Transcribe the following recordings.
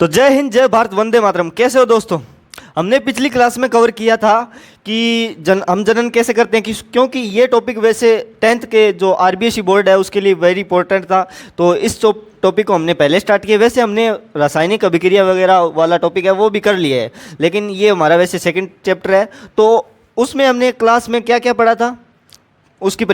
तो जय हिंद, जय भारत, वंदे मातरम। कैसे हो दोस्तों? हमने पिछली क्लास में कवर किया था कि हम जनन कैसे करते हैं, क्योंकि ये टॉपिक वैसे 10th के जो आरबीएसई बोर्ड है उसके लिए वेरी इंपॉर्टेंट था। तो इस टॉपिक को हमने पहले स्टार्ट किया। वैसे हमने रासायनिक अभिक्रिया वगैरह वाला टॉपिक है वो भी कर लिया है, लेकिन ये हमारा वैसे सेकंड चैप्टर है। तो उसमें हमने क्लास में क्या क्या पढ़ा था, उसकी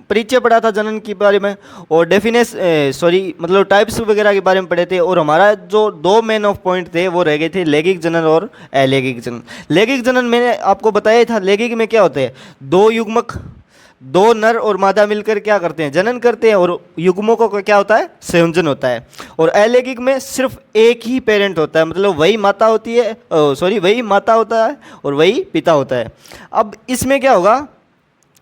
परिचय पढ़ा था जनन के बारे में, और मतलब टाइप्स वगैरह के बारे में पढ़े थे। और हमारा जो दो मेन ऑफ पॉइंट थे वो रह गए थे, लैंगिक जनन और अलैंगिक जनन। लैंगिक जनन मैंने आपको बताया था, लैंगिक में क्या होता है, दो युग्मक, दो नर और मादा मिलकर क्या करते हैं, जनन करते हैं, और युग्मकों का क्या होता है, संयोजन होता है। और अलैंगिक में सिर्फ एक ही पेरेंट होता है, मतलब वही माता होती है, वही माता होता है और वही पिता होता है। अब इसमें क्या होगा,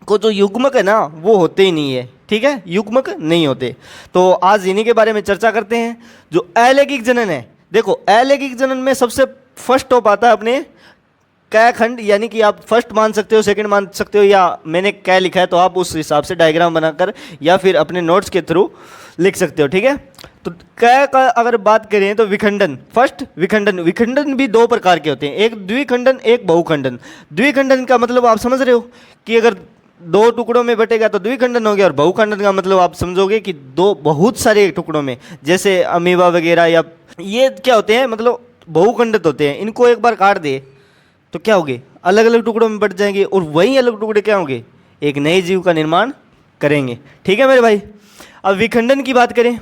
को जो युग्मक है ना वो होते ही नहीं है, ठीक है, युग्मक नहीं होते। तो आज इन्हीं के बारे में चर्चा करते हैं। जो अलैंगिक जनन है, देखो अलैंगिक जनन में सबसे फर्स्ट टॉप आता है अपने कै खंड, यानी कि आप फर्स्ट मान सकते हो, सेकंड मान सकते हो, या मैंने कै लिखा है तो आप उस हिसाब से डायग्राम बनाकर या फिर अपने नोट्स के थ्रू लिख सकते हो, ठीक है। तो कै का अगर बात करें तो विखंडन, फर्स्ट विखंडन भी दो प्रकार के होते हैं, एक द्विखंडन एक बहुखंडन। द्विखंडन का मतलब आप समझ रहे हो कि अगर दो टुकड़ों में बटेगा तो द्विखंडन हो गया, और बहुखंडन का मतलब आप समझोगे कि दो बहुत सारे टुकड़ों में, जैसे अमीबा वगैरह, या ये क्या होते हैं, मतलब बहुखंडित होते हैं। इनको एक बार काट दे तो क्या होगे, अलग अलग टुकड़ों में बट जाएंगे, और वही अलग टुकड़े क्या होंगे, एक नए जीव का निर्माण करेंगे, ठीक है मेरे भाई। अब विखंडन की बात करें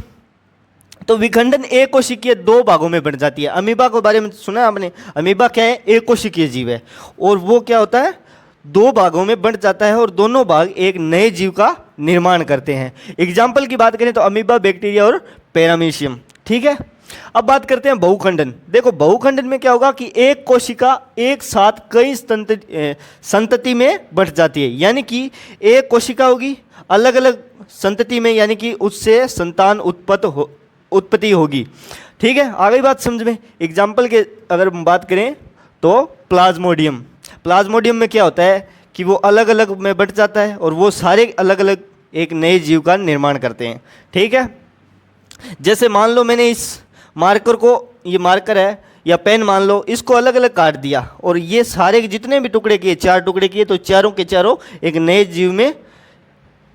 तो विखंडन एक कोशिकीय दो भागों में बट जाती है। अमीबा के बारे में सुना है आपने, अमीबा क्या है, एक कोशिकीय जीव है, और वो क्या होता है, दो भागों में बंट जाता है, और दोनों भाग एक नए जीव का निर्माण करते हैं। एग्जाम्पल की बात करें तो अमीबा, बैक्टीरिया और पैरामीशियम, ठीक है। अब बात करते हैं बहुखंडन। देखो बहुखंडन में क्या होगा कि एक कोशिका एक साथ कई संतति में बंट जाती है, यानी कि एक कोशिका होगी अलग अलग संतति में, यानी कि उससे संतान उत्पत्ति होगी, ठीक है। आगे बात समझ में, एग्जाम्पल के अगर बात करें तो प्लाज्मोडियम में क्या होता है कि वो अलग अलग में बंट जाता है, और वो सारे अलग अलग एक नए जीव का निर्माण करते हैं, ठीक है। जैसे मान लो मैंने इस मार्कर को, ये मार्कर है या पेन मान लो, इसको अलग अलग काट दिया, और ये सारे जितने भी टुकड़े किए, 4 टुकड़े किए, तो चारों के चारों एक नए जीव में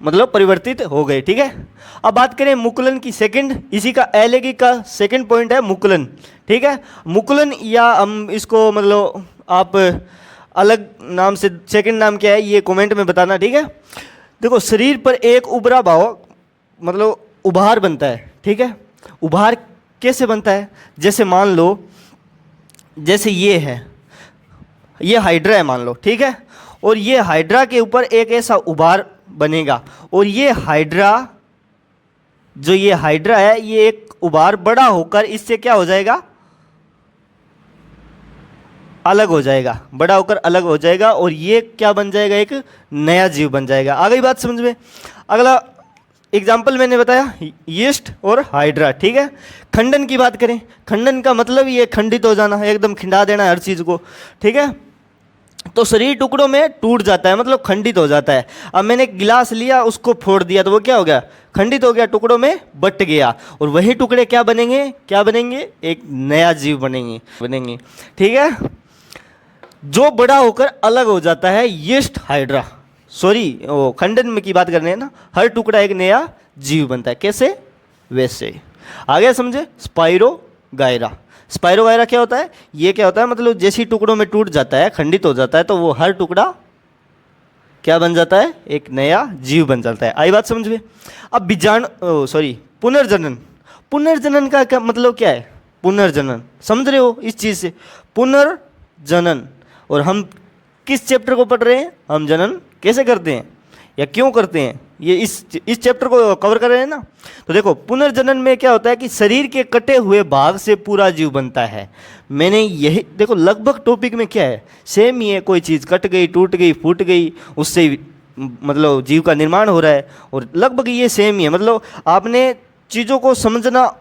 मतलब परिवर्तित हो गए, ठीक है। अब बात करें मुकुलन की, सेकंड, इसी का अलैंगिक का सेकंड पॉइंट है मुकुलन, ठीक है। मुकुलन, या हम इसको मतलब आप अलग नाम से, सेकंड नाम क्या है ये कमेंट में बताना, ठीक है। देखो शरीर पर एक उभरा भाव मतलब उभार बनता है, ठीक है। उभार कैसे बनता है, जैसे मान लो, जैसे ये हाइड्रा है मान लो, ठीक है, और ये हाइड्रा के ऊपर एक ऐसा उभार बनेगा, और ये हाइड्रा है, ये एक उभार बड़ा होकर इससे क्या हो जाएगा, अलग हो जाएगा, बड़ा होकर अलग हो जाएगा, और ये क्या बन जाएगा, एक नया जीव बन जाएगा। आ गई बात समझ में। अगला एग्जाम्पल मैंने बताया यीस्ट और हाइड्रा, ठीक है। खंडन की बात करें, खंडन का मतलब ये खंडित हो जाना, एकदम खिंडा देना हर चीज़ को, ठीक है। तो शरीर टुकड़ों में टूट जाता है, मतलब खंडित हो जाता है। अब मैंने गिलास लिया, उसको फोड़ दिया, तो वो क्या हो गया, खंडित हो गया, टुकड़ों में बट गया, और वही टुकड़े क्या बनेंगे, एक नया जीव बनेंगे, ठीक है। जो बड़ा होकर अलग हो जाता है यीस्ट हाइड्रा, खंडन में की बात कर रहे हैं ना, हर टुकड़ा एक नया जीव बनता है, कैसे, वैसे। आगे समझे। स्पाइरोगायरा क्या होता है, ये क्या होता है, मतलब जैसे ही टुकड़ों में टूट जाता है, खंडित हो जाता है, तो वो हर टुकड़ा क्या बन जाता है, एक नया जीव बन जाता है। आई बात समझ में। अब पुनर्जनन का क्या मतलब क्या है, पुनर्जनन समझ रहे हो इस चीज से, पुनर्जनन। और हम किस चैप्टर को पढ़ रहे हैं, हम जनन कैसे करते हैं या क्यों करते हैं, ये इस चैप्टर को कवर कर रहे हैं ना। तो देखो पुनर्जनन में क्या होता है कि शरीर के कटे हुए भाग से पूरा जीव बनता है। मैंने यही देखो, लगभग टॉपिक में क्या है, सेम ही है, कोई चीज़ कट गई, टूट गई, फूट गई, उससे मतलब जीव का निर्माण हो रहा है, और लगभग ये सेम ही है। मतलब आपने चीज़ों को समझना,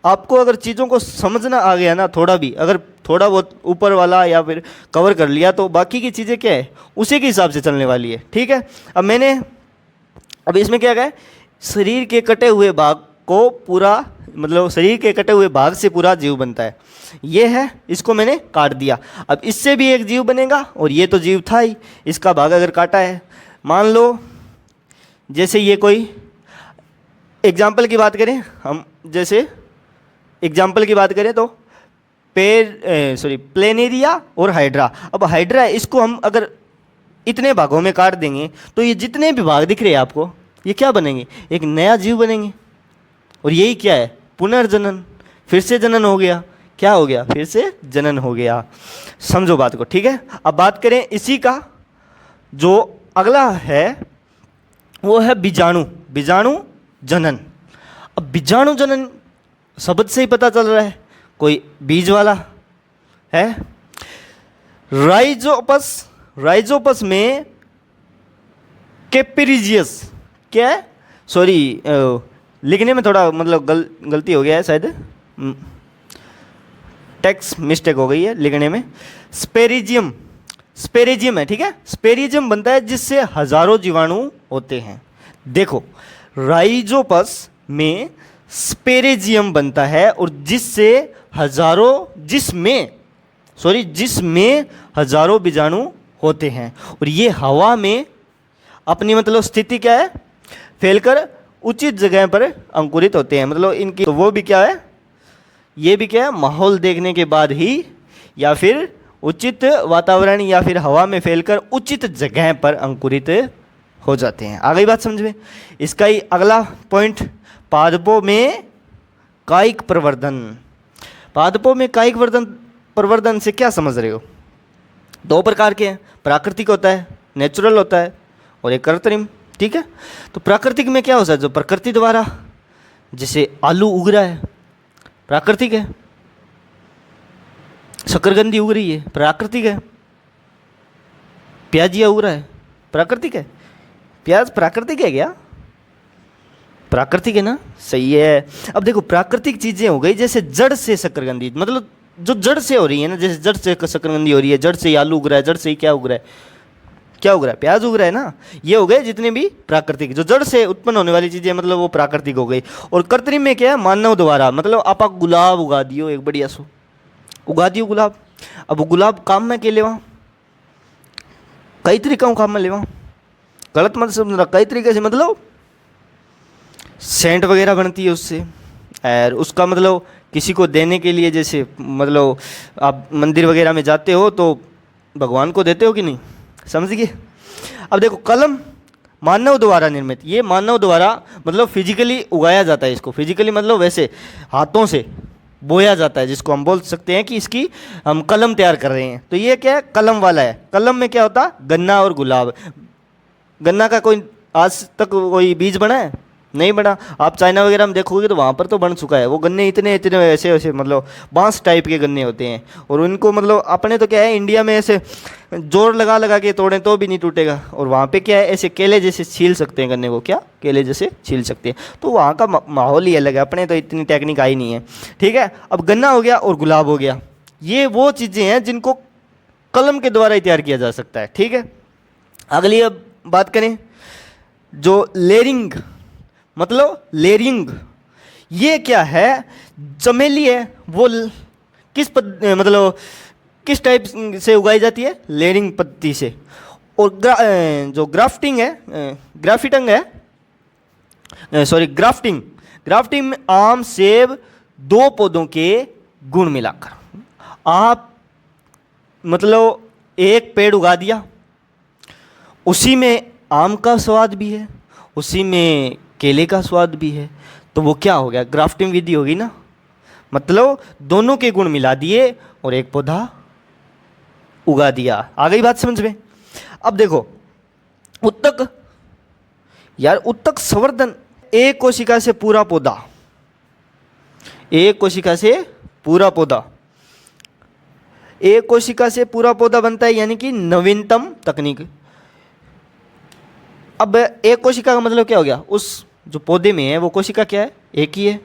आपको अगर चीज़ों को समझना आ गया ना, अगर थोड़ा बहुत ऊपर वाला या फिर कवर कर लिया, तो बाकी की चीज़ें क्या है, उसी के हिसाब से चलने वाली है, ठीक है। अब इसमें क्या है, शरीर के कटे हुए भाग को पूरा मतलब शरीर के कटे हुए भाग से पूरा जीव बनता है। ये है, इसको मैंने काट दिया। अब इससे भी एक जीव बनेगा, और ये तो जीव था ही, इसका भाग अगर काटा है, मान लो जैसे ये कोई एग्जाम्पल की बात करें हम, जैसे एग्जाम्पल की बात करें तो प्लेनेरिया और हाइड्रा। अब हाइड्रा है, इसको हम अगर इतने भागों में काट देंगे तो ये जितने भी भाग दिख रहे हैं आपको, ये क्या बनेंगे? एक नया जीव बनेंगे। और यही क्या है? पुनर्जनन। फिर से जनन हो गया। क्या हो गया? फिर से जनन हो गया। समझो बात को, ठीक है। अब बात करें इसी का, जो अगला है वो है बीजाणु। बीजाणु जनन। अब बीजाणु जनन शब्द से ही पता चल रहा है, कोई बीज वाला है। राइजोपस, राइजोपस में कैप्रिजियस, क्या है? सॉरी, लिखने में थोड़ा मतलब गलती हो गया है शायद, टेक्स्ट मिस्टेक हो गई है लिखने में। स्पेरिजियम, स्पेरिजियम है, ठीक है। स्पेरिजियम बनता है जिससे हजारों जीवाणु होते हैं। देखो, राइजोपस में स्पेरेजियम बनता है और जिसमें हजारों बीजाणु होते हैं। और ये हवा में अपनी मतलब स्थिति क्या है? फैलकर उचित जगह पर अंकुरित होते हैं। मतलब इनकी तो वो भी क्या है, ये भी क्या है? माहौल देखने के बाद ही, या फिर उचित वातावरण या फिर हवा में फैलकर उचित जगह पर अंकुरित हो जाते हैं। आ गई बात समझ में? इसका ही अगला पॉइंट, पादपों में कायिक प्रवर्धन। पादपों में कायिक प्रवर्धन से क्या समझ रहे हो? दो प्रकार के हैं, प्राकृतिक होता है, नेचुरल होता है, और एक कृत्रिम, ठीक है। तो प्राकृतिक में क्या होता है? जो प्रकृति द्वारा, जैसे आलू उग रहा है, प्राकृतिक है। शकरकंदी उग रही है, प्राकृतिक है। प्याजिया उग रहा है, प्राकृतिक है। प्याज प्राकृतिक है क्या? प्राकृतिक है ना, सही है। अब देखो, प्राकृतिक चीजें हो गई, जैसे जड़ से शकरकंदी, मतलब जो जड़ से हो रही है ना, जैसे जड़ से शकरकंदी हो रही है, जड़ से ही आलू उग रहा है, जड़ से ही क्या उग रहा है? क्या उग रहा है? प्याज उग रहा है ना। ये हो गए जितने भी प्राकृतिक, जो जड़ से उत्पन्न होने वाली चीजें, मतलब वो प्राकृतिक हो गई। और कृत्रिम में क्या है? मानव द्वारा, मतलब आप गुलाब उगा दियो, एक बढ़िया सो उगा दियो गुलाब। अब गुलाब काम में के लेवा, कई तरीका काम में लेवा, गलत मत समझना, कई तरीके से, मतलब सेंट वगैरह बनती है उससे, और उसका मतलब किसी को देने के लिए, जैसे मतलब आप मंदिर वगैरह में जाते हो तो भगवान को देते हो कि नहीं, समझ गए। अब देखो, कलम मानव द्वारा निर्मित, ये मानव द्वारा मतलब फिजिकली उगाया जाता है। इसको फिजिकली मतलब वैसे हाथों से बोया जाता है, जिसको हम बोल सकते हैं कि इसकी हम कलम तैयार कर रहे हैं। तो ये क्या है? कलम वाला है। कलम में क्या होता है? गन्ना और गुलाब। गन्ना का कोई आज तक कोई बीज बना है? नहीं बना। आप चाइना वगैरह में देखोगे तो वहाँ पर तो बन चुका है। वो गन्ने इतने इतने ऐसे वैसे मतलब बांस टाइप के गन्ने होते हैं, और उनको मतलब अपने तो क्या है, इंडिया में ऐसे जोर लगा लगा के तोड़ें तो भी नहीं टूटेगा। और वहाँ पे क्या है, ऐसे केले जैसे छील सकते हैं गन्ने को, क्या केले जैसे छील सकते हैं। तो वहाँ का माहौल ही अलग है, अपने तो इतनी टेक्निक आई नहीं है, ठीक है। अब गन्ना हो गया और गुलाब हो गया, ये वो चीज़ें हैं जिनको कलम के द्वारा ही तैयार किया जा सकता है, ठीक है। अगली अब बात करें, जो लेयरिंग, मतलब लेयरिंग, ये क्या है? चमेली है, वो मतलब किस टाइप से उगाई जाती है? लेयरिंग पद्धति से। और जो ग्राफ्टिंग है, ग्राफिटंग है, सॉरी ग्राफ्टिंग, ग्राफ्टिंग में आम सेब दो पौधों के गुण मिलाकर आप मतलब एक पेड़ उगा दिया, उसी में आम का स्वाद भी है, उसी में केले का स्वाद भी है, तो वो क्या हो गया? ग्राफ्टिंग विधि होगी ना। मतलब दोनों के गुण मिला दिए और एक पौधा उगा दिया। आ गई बात समझ में? अब देखो, उत्तक, यार उत्तक संवर्धन, एक कोशिका से पूरा पौधा, एक कोशिका से पूरा पौधा, एक कोशिका से पूरा पौधा बनता है, यानी कि नवीनतम तकनीक। अब एक कोशिका का मतलब क्या हो गया? उस जो पौधे में है वो कोशिका क्या है? एक ही है,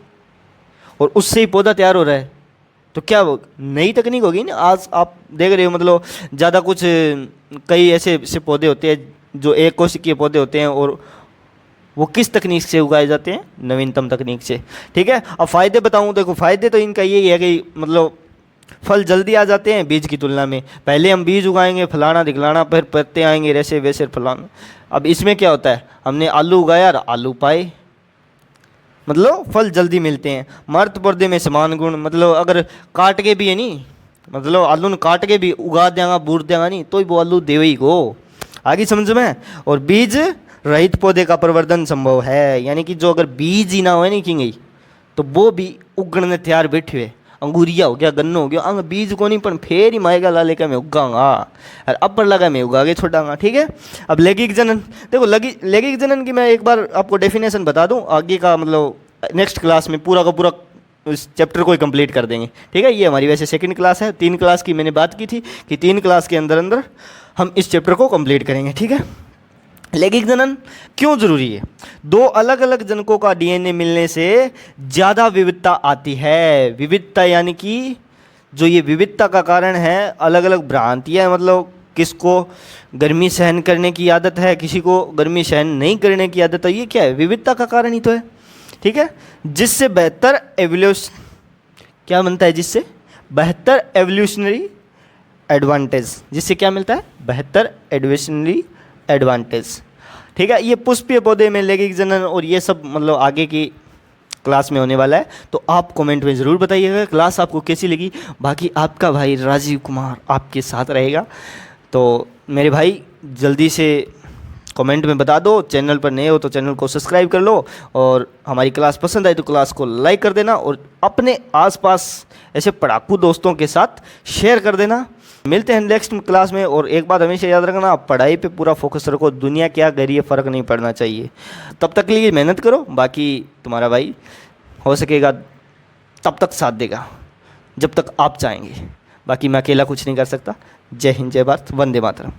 और उससे ही पौधा तैयार हो रहा है। तो क्या वो नई तकनीक होगी ना। आज आप देख रहे हो मतलब ज़्यादा कुछ कई ऐसे पौधे होते हैं जो एक कोशिकीय पौधे होते हैं, और वो किस तकनीक से उगाए जाते हैं? नवीनतम तकनीक से। ठीक है, अब फ़ायदे बताऊं, देखो फ़ायदे तो इनका यही है कि मतलब फल जल्दी आ जाते हैं बीज की तुलना में। पहले हम बीज उगाएंगे फलाना दिखलाना, फिर पत्ते आएंगे वैसे वैसे फलाना। अब इसमें क्या होता है, हमने आलू उगाया और आलू पाए, मतलब फल जल्दी मिलते हैं। मर्द पर्दे में समान गुण, मतलब अगर काट के भी है नहीं, मतलब आलू ने काट के भी उगा देगा बूट देगा नहीं तो वो आलू देवे ही को। आगे समझ में। और बीज रहित पौधे का प्रवर्धन संभव है, यानी कि जो अगर बीज ही ना हो नहीं कि तो वो भी उगने तैयार बैठे हुए। अंगूरिया हो गया, गन्नो हो गया, अंग बीज को नहीं पर फेर ही माएगा ला लेकर मैं उगाऊंगा, और अपर लगा मैं उगा के छोड़ाऊंगा। ठीक है, अब लैंगिक जनन, देखो लैंगिक जनन की मैं एक बार आपको डेफिनेशन बता दूं, आगे का मतलब नेक्स्ट क्लास में पूरा का पूरा उस चैप्टर को ही कंप्लीट कर देंगे। ठीक है, ये हमारी वैसे सेकंड क्लास है, 3 क्लास की मैंने बात की थी कि 3 क्लास के अंदर अंदर हम इस चैप्टर को कंप्लीट करेंगे। ठीक है, लैंगिक जनन क्यों जरूरी है? 2 अलग अलग जनकों का डीएनए मिलने से ज़्यादा विविधता आती है। विविधता यानी कि जो ये विविधता का कारण है अलग अलग भ्रांतियाँ, मतलब किसको गर्मी सहन करने की आदत है, किसी को गर्मी सहन नहीं करने की आदत है, ये क्या है? विविधता का कारण ही तो है। ठीक है, जिससे बेहतर एवोल्यूशन क्या बनता है, जिससे बेहतर एवोल्यूशनरी एडवांटेज, जिससे क्या मिलता है? बेहतर एवोल्यूशनरी एडवांटेज। ठीक है, ये पुष्पीय पौधे में लैंगिक जनन और ये सब मतलब आगे की क्लास में होने वाला है, तो आप कमेंट में ज़रूर बताइएगा क्लास आपको कैसी लगी। बाकी आपका भाई राजीव कुमार आपके साथ रहेगा, तो मेरे भाई जल्दी से कमेंट में बता दो। चैनल पर नए हो तो चैनल को सब्सक्राइब कर लो, और हमारी क्लास पसंद आई तो क्लास को लाइक कर देना, और अपने आसपास ऐसे पढ़ाकू दोस्तों के साथ शेयर कर देना। मिलते हैं नेक्स्ट क्लास में, और एक बात हमेशा याद रखना, पढ़ाई पे पूरा फोकस रखो, दुनिया क्या गई है फ़र्क नहीं पड़ना चाहिए। तब तक के लिए मेहनत करो, बाकी तुम्हारा भाई हो सकेगा तब तक साथ देगा जब तक आप चाहेंगे, बाकी मैं अकेला कुछ नहीं कर सकता। जय हिंद, जय भारत, वंदे मातरम।